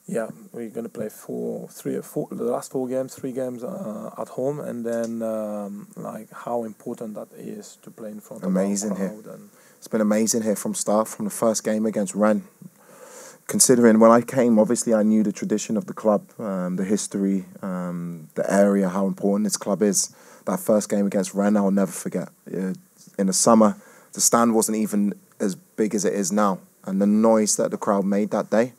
Yeah, we're going to play the last 4 games, 3 games at home, and then like how important that is to play in front of our crowd. And it's been amazing here from start, from the first game against Rennes. Considering when I came, obviously I knew the tradition of the club, the history, the area, how important this club is. That first game against Rennes, I'll never forget. In the summer, the stand wasn't even as big as it is now, and the noise that the crowd made that day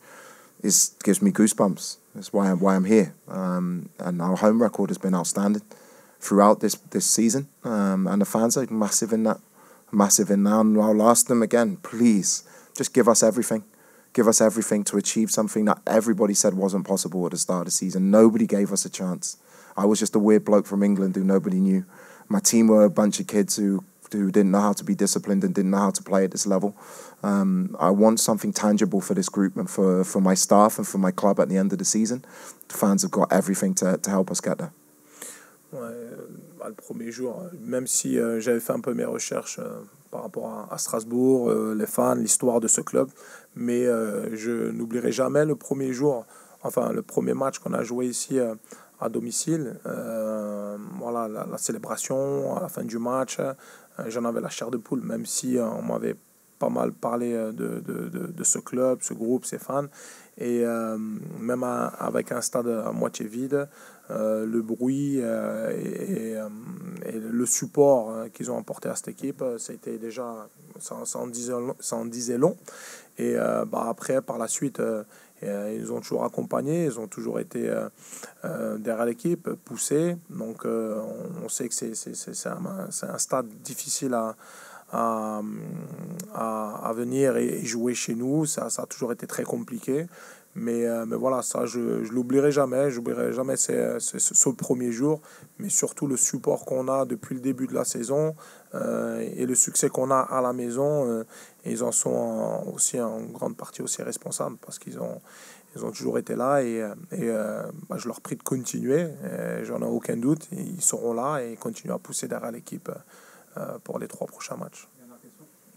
gives me goosebumps. That's why I'm here. And our home record has been outstanding throughout this season. And the fans are massive in that. And I'll ask them again, please, just give us everything. Give us everything to achieve something that everybody said wasn't possible at the start of the season. Nobody gave us a chance. I was just a weird bloke from England who nobody knew. My team were a bunch of kids who didn't know how to be disciplined and didn't know how to play at this level. I want something tangible for this group and for my staff and for my club at the end of the season. The fans have got everything to help us get there. Ouais, le premier jour, même si j'avais fait un peu mes recherches par rapport à Strasbourg, les fans, l'histoire de ce club, mais je n'oublierai jamais le premier jour, enfin le premier match qu'on a joué ici à domicile. Voilà, la célébration à la fin du match, j'en avais la chair de poule, même si on m'avait pas mal parlé de ce club, ce groupe, ces fans. Et même avec un stade à moitié vide, le bruit et le support qu'ils ont apporté à cette équipe, c'était déjà, ça en disait long. Et après, par la suite, ils ont toujours accompagné, ils ont toujours été derrière l'équipe, poussés. Donc on sait que c'est un stade difficile à venir et jouer chez nous. Ça a toujours été très compliqué. Mais voilà, ça, je l'oublierai jamais. J'oublierai jamais ce premier jour. Mais surtout le support qu'on a depuis le début de la saison et le succès qu'on a à la maison. Et ils en sont aussi en grande partie aussi responsables parce qu'ils ont toujours été là. Et je leur prie de continuer. J'en ai aucun doute. Ils seront là et continuer à pousser derrière l'équipe pour les 3 prochains matchs.